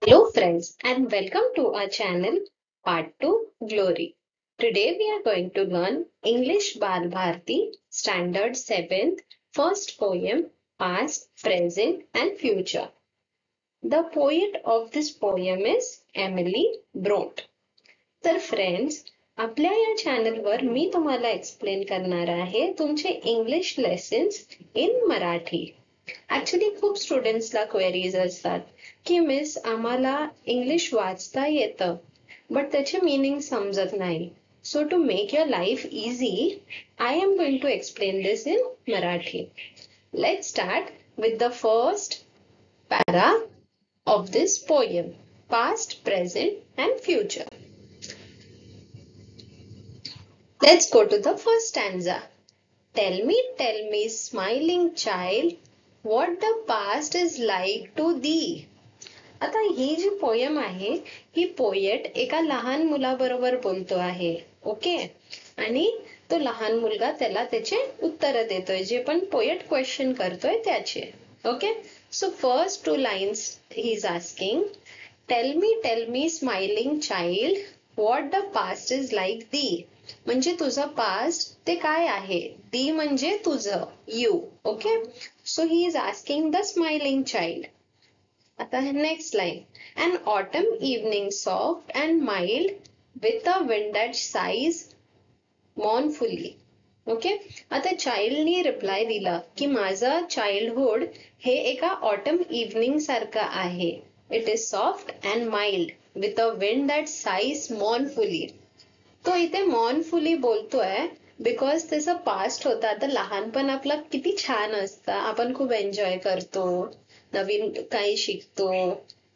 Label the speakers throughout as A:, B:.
A: Hello friends and welcome to our channel Part 2 Glory. Today we are going to learn English Bal Bharti Standard 7th first poem Past, Present and Future. The poet of this poem is Emily Bront. तर friends आपल्या या चॅनलवर मी तुम्हाला explain करणार आहे तुमचे English lessons in Marathi. Actually खूप स्टुडंट्सला queries असतात की मिस आम्हाला इंग्लिश वाचता येतं बट त्याचे मीनिंग समजत नाही. So to make your life easy I am going to explain this in Marathi. Let's start with the first para of this poem, past, present and future. Let's go to the first stanza. Tell me, smiling child, what the past is like to thee. आता ही जी poem आहे ही poet एका लहान मुलाबरोबर बोलतो आहे. Okay, आणि तो लहान मुलगा त्याला त्याचे उत्तर देतोय जे पण पोएट क्वेश्चन करतोय त्याचे. Okay, so first two lines he is asking, tell me smiling child what the past is like thee. म्हणजे तुझं पास्ट ते काय आहे. दी म्हणजे तुझं, you. Okay, so he is asking the smiling child. आता next line, an autumn evening soft and mild with a wind that sighs mournfully. Okay, आता चाइल्डनी reply दिला की माझं चाइल्डहुड हे एका ऑटम इव्हनिंग सारखं आहे. It is soft and mild with a wind that sighs mournfully. तो इथे मॉर्नफुली बोलतोय बिकॉज त्याचा पास्ट होता. आता लहानपण आपलं किती छान असतं, आपण खूप एन्जॉय करतो, नवीन काही शिकतो,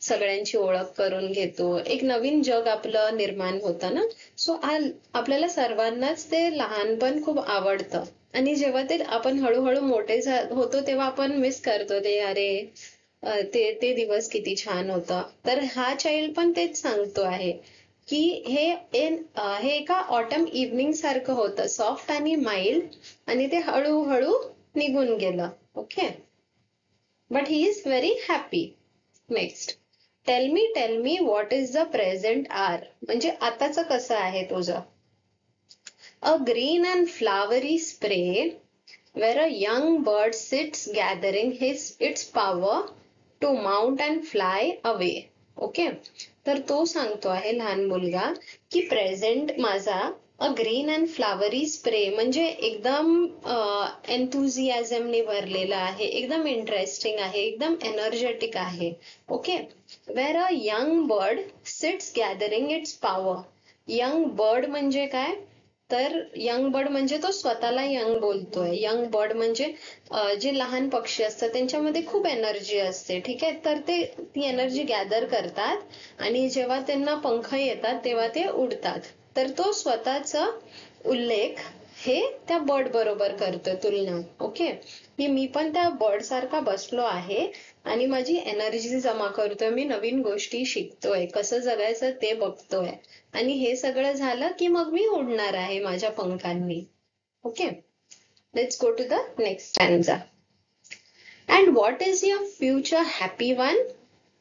A: सगळ्यांची ओळख करून घेतो, एक नवीन जग आपलं निर्माण होतं ना. सो आपल्याला सर्वांनाच ते लहानपण खूप आवडतं आणि जेव्हा ते आपण हळूहळू मोठे होतो तेव्हा आपण मिस करतो ते. अरे ते ते दिवस किती छान होतं. तर हा चाइल्ड पण तेच सांगतो आहे की हे एका ऑटम इव्हनिंग सारखं होतं, सॉफ्ट आणि माइल्ड, आणि ते हळूहळू निघून गेलं. Okay, but he is very happy. Next, tell me what is the present hour. म्हणजे आताचं कसं आहे तुझं. A green and flowery spray where a young bird sits gathering its power to mount and fly away. Okay, तर तो सांगतो आहे लहान मुलगा की प्रेझेंट माझा अ ग्रीन अँड फ्लावरी स्प्रे म्हणजे एकदम एन्थुझियाझमने भरलेला आहे, एकदम इंटरेस्टिंग आहे, एकदम एनर्जेटिक आहे. Okay, where a young bird sits gathering its power. Young bird म्हणजे काय, तर यंग बर्ड म्हणजे तो स्वतःला यंग बोलतोय. यंग बर्ड म्हणजे जे लहान पक्षी असतात त्यांच्यामध्ये खूप एनर्जी असते. ठीक आहे, तर ते ती एनर्जी गॅदर करतात आणि जेव्हा त्यांना पंख येतात तेव्हा ते उडतात. तर तो स्वतःचा उल्लेख हे त्या बर्ड बरोबर करतोय, तुलना. ओके, की मी पण त्या बर्ड सारखा बसलो आहे आणि माझी एनर्जी जमा करतोय, मी नवीन गोष्टी शिकतोय, कसं जगायचं ते बघतोय, आणि हे सगळं झालं की मग मी उडणार आहे माझ्या पंखांनी. Okay, let's go to the next stanza. And what is your future happy one.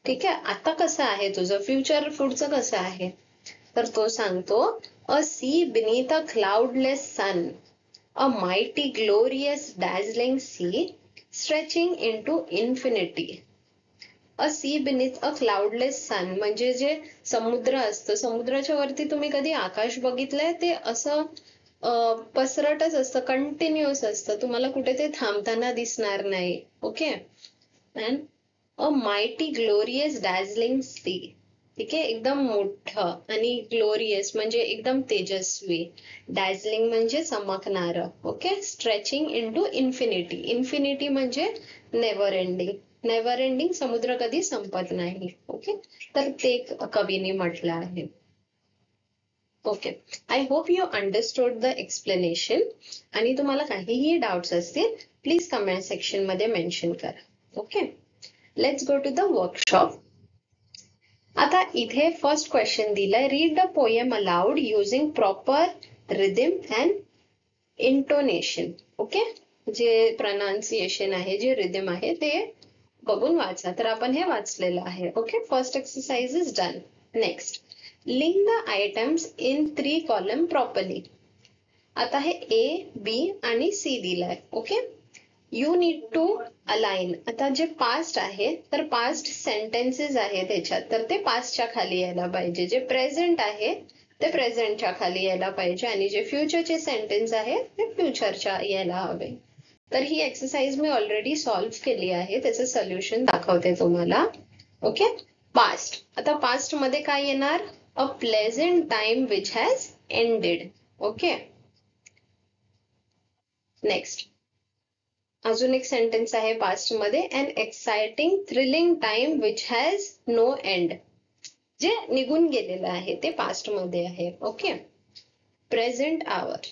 A: ठीक आहे, आता कसं आहे तुझं फ्युचर, पुढचं कसं आहे. तर तो सांगतो, a sea beneath a cloudless sun, a mighty glorious dazzling sea stretching into infinity. A sea beneath a cloudless sun म्हणजे जे समुद्र असतं, समुद्राच्या वरती तुम्ही कधी आकाश बघितलंय, ते असं पसरटच असतं, कंटिन्युअस असतं, तुम्हाला कुठे ते थांबताना दिसणार नाही. Okay, and a mighty glorious dazzling sea. ठीक आहे, एकदम मोठं, आणि ग्लोरियस म्हणजे एकदम तेजस्वी, डॅझलिंग म्हणजे चमकणारं. Okay, stretching into infinity. Infinity म्हणजे नेव्हर एंडिंग. नेव्हर एंडिंग, समुद्र कधी संपत नाही. ओके, तर ते कवीने म्हटलं आहे. Okay, I hope you understood the explanation. आणि तुम्हाला काहीही डाऊट्स असतील प्लीज कमेंट सेक्शन मध्ये मेन्शन करा. Okay, let's go to the workshop. आता इथे फर्स्ट क्वेश्चन दिलाय, read the poem aloud using proper rhythm and intonation. Okay, जे प्रनाउन्सिएशन आहे, जे रिदम आहे ते बघून वाचा. तर आपण हे वाचलेलं आहे. Okay, first exercise is done. Next, link the items in 3 column properly. आता हे ए, बी आणि सी दिलाय. Okay, you need to align. आता जे पास्ट आहे तर पास्ट सेंटेन्सेस आहे त्याच्यात, तर ते पास्टच्या खाली यायला पाहिजे. जे प्रेझेंट आहे ते प्रेझेंटच्या खाली यायला पाहिजे आणि जे फ्युचरचे सेंटेन्स आहे ते फ्युचरच्या यायला हवे. तर ही एक्सरसाइज मी ऑलरेडी सॉल्व्ह केली आहे, त्याचं सोल्युशन दाखवते तुम्हाला. Okay, past. आता पास्ट मध्ये काय येणार? A pleasant time which has ended. Okay, next अजून एक सेंटेन्स आहे पास्ट मध्ये, an exciting thrilling time which has no end. जे निघून गेलेलं आहे ते पास्ट मध्ये आहे. Okay, present hour,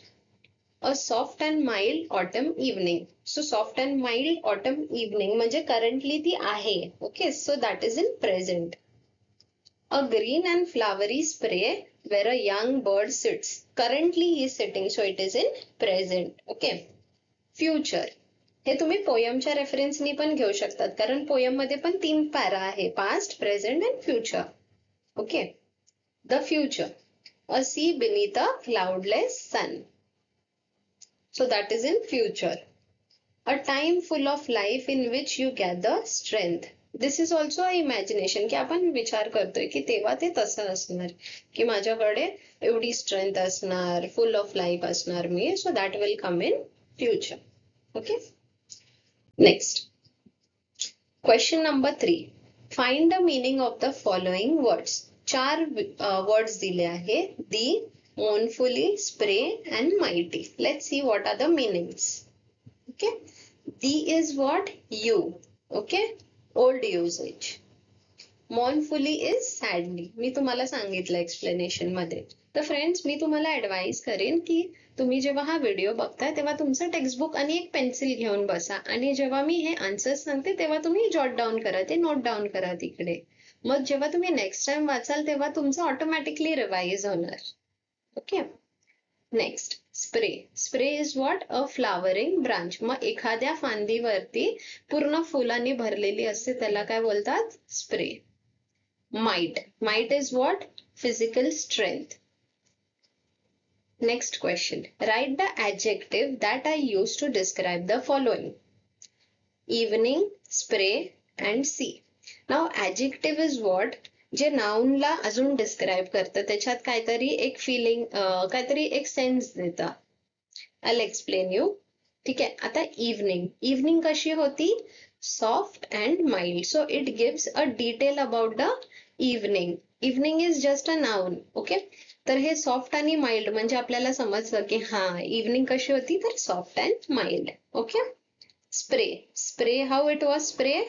A: a soft and mild autumn evening. So soft and mild autumn evening म्हणजे करंटली ती आहे. Okay, so that is in present. A green and flowery spray where a young bird sits. Currently he is sitting, so it is in present. Okay, future. हे तुम्ही पोयमच्या रेफरन्सनी पण घेऊ शकतात, कारण poem मध्ये पण 3 पॅरा आहे, past, present and future. Okay, the future, a sea beneath a cloudless sun. So that is in future. A time full of life in which you gather strength. This is also a imagination, की आपण विचार करतोय की तेव्हा ते तसं असणार, की माझ्याकडे एवढी स्ट्रेंथ असणार, फुल ऑफ लाईफ असणार मी. So that will come in future. Okay, next question number 3. Find the meaning of the following words. 4 words दिले आहे, दी, mournfully, spray and mighty. Let's see what are the meanings. Okay, the is what? You. Okay, old usage. mournfully is sadly. मी तुम्हाला सांगितलं explanation मध्ये. तर friends, मी तुम्हाला advice करेन की तुम्ही जेव्हा हा व्हिडिओ बघताय तेव्हा तुमचं टेक्स्टबुक आणि एक पेन्सिल घेऊन बसा, आणि जेव्हा मी हे आन्सर्स सांगते तेव्हा तुम्ही जॉट डाऊन करा, ते नोट डाऊन करा तिकडे. मग जेव्हा तुम्ही नेक्स्ट टाइम वाचाल तेव्हा तुमचं ऑटोमॅटिकली रिवाइज होणार. Okay, next spray. Spray is what? A flowering branch. मग एखाद्या फांदीवरती पूर्ण फुलांनी भरलेली असते त्याला काय बोलतात? Spray. Might. Might is what? Physical strength. Next question. Write the adjective that I use to describe the following. Evening, spray and sea. Now adjective is what? जे नाउनला अजून डिस्क्राइब करतं, त्याच्यात काहीतरी एक फिलिंग, काहीतरी एक सेन्स देतं. I'll explain you. ठीक आहे, आता इव्हनिंग. इव्हनिंग कशी होती? Soft and mild. So it gives a detail about the evening. Evening is just a noun. Okay, तर हे सॉफ्ट आणि माइल्ड म्हणजे आपल्याला समजलं की हा इव्हनिंग कशी होती, तर soft and mild. Okay, spray. Spray, how it was spray?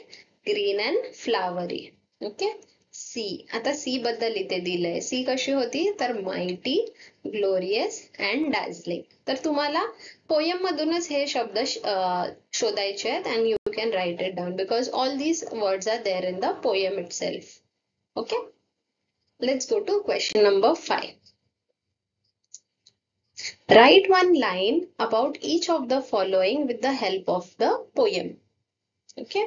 A: Green and flowery. Okay, sea. आता सी बद्दल इथे दिलंय. सी कशी होती, तर माइटी, ग्लोरियस अँड डाझलिंग. तर तुम्हाला पोयम मधूनच हे शब्द शोधायचे आहेत, and you can write it down because all these words are there in the poem itself. Okay, let's go to question number 5. Write one line about each of the following with the help of the poem. Okay,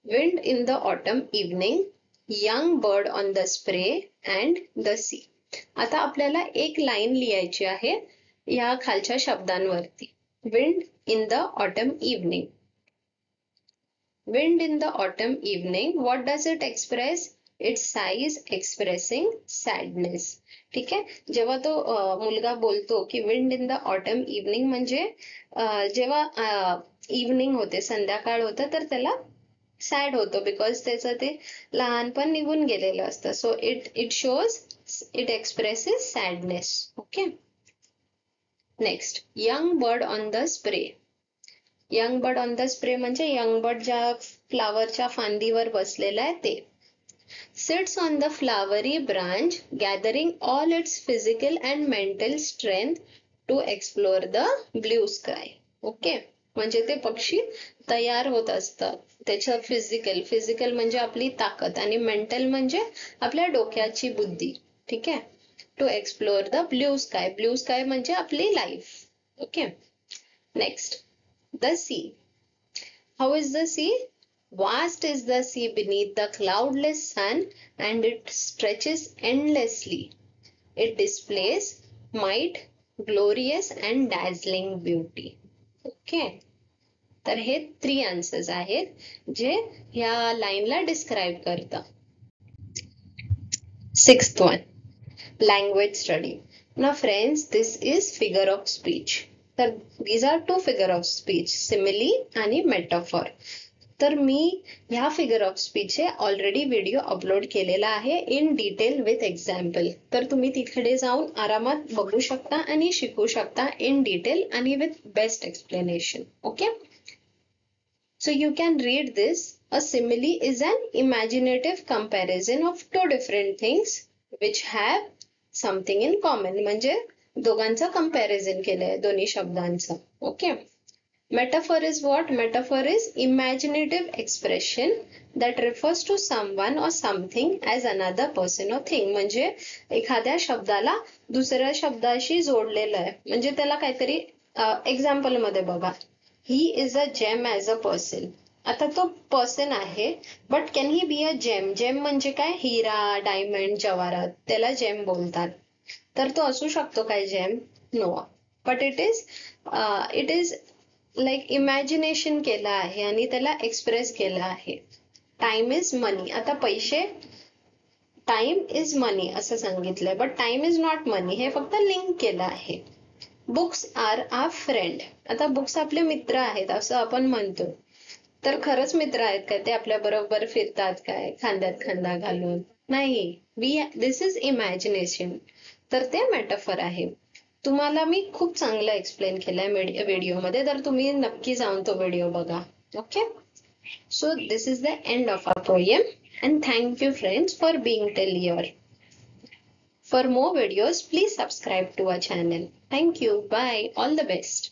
A: wind in the autumn evening, young bird on the spray and the sea. आता आपल्याला एक line लिहायची आहे या खालच्या शब्दांवरती. Wind in the autumn evening. Wind in the autumn evening, what does it express? It's sighs expressing sadness. ठीक आहे, जेव्हा तो मुलगा बोलतो की wind in the autumn evening म्हणजे जेव्हा इव्हनिंग होते, संध्याकाळ होतं, तर त्याला सॅड होतो बिकॉज त्याचं ते लहानपण निघून गेलेलं असतं. So it shows, it expresses sadness. Okay, next young bird on the spray. Young bird on the spray म्हणजे यंग बर्ड ज्या फ्लावरच्या फांदीवर बसलेला आहे ते. sits on the flowery branch gathering all its physical and mental strength to explore the blue sky. Okay, म्हणजे ते पक्षी तयार होत असतात. त्याचं फिजिकल म्हणजे आपली ताकद, आणि मेंटल म्हणजे आपल्या डोक्याची बुद्धी. ठीक आहे, to explore the blue sky. Blue sky म्हणजे आपली life. Okay, next the sea. How is the sea? Vast is the sea beneath the cloudless sun, and it stretches endlessly. It displays might, glorious and dazzling beauty. Okay. तर हे 3 answers आहेत जे ह्या लाईनला describe करतात. 6th one, language study. Now friends, this is figure of speech. तर these are two figure of speech, simile आणि metaphor. तर मी ह्या figure of speech already video upload केलेला आहे इन डिटेल विथ एक्झाम्पल. तर तुम्ही तिकडे जाऊन आरामात बघू शकता आणि शिकू शकता इन डिटेल आणि with best explanation. Okay. So you can read this. A simile is an imaginative comparison of two different things which have something in common. म्हणजे दोघांचं comparison केलंय दोन्ही शब्दांचं. Okay. Metaphor is what? Metaphor is imaginative expression that refers to someone or something as another person or thing. म्हणजे एखाद्या शब्दाला दुसऱ्या शब्दाशी जोडलेलं आहे. म्हणजे त्याला काहीतरी एक्झाम्पल मध्ये बघा. He is a gem as a person. आता तो पर्सन आहे but can he be a gem. जेम म्हणजे काय? हिरा, डायमंड, जवाहरात, त्याला जेम बोलतात. तर तो असू शकतो काय जेम? No. But it is like imagination केलं आहे आणि त्याला एक्सप्रेस केलं आहे. Time is money. आता पैसे, टाइम इज मनी असं सांगितलंय but time is not money, हे फक्त लिंक केलं आहे. Books are our friend. आता बुक्स आपले मित्र आहेत असं आपण म्हणतो. तर खरंच मित्र आहेत काय? ते आपल्या बरोबर फिरतात काय खांद्यात खांदा घालून? नाही. दिस इज इमॅजिनेशन. तर ते मेटाफर आहे. तुम्हाला मी खूप चांगलं एक्सप्लेन केलंय व्हिडिओमध्ये, तर तुम्ही नक्की जाऊन तो व्हिडिओ बघा. Okay. So this is the end of our poem and thank you friends for being till here. For more videos, please subscribe to our channel. Thank you. Bye. All the best.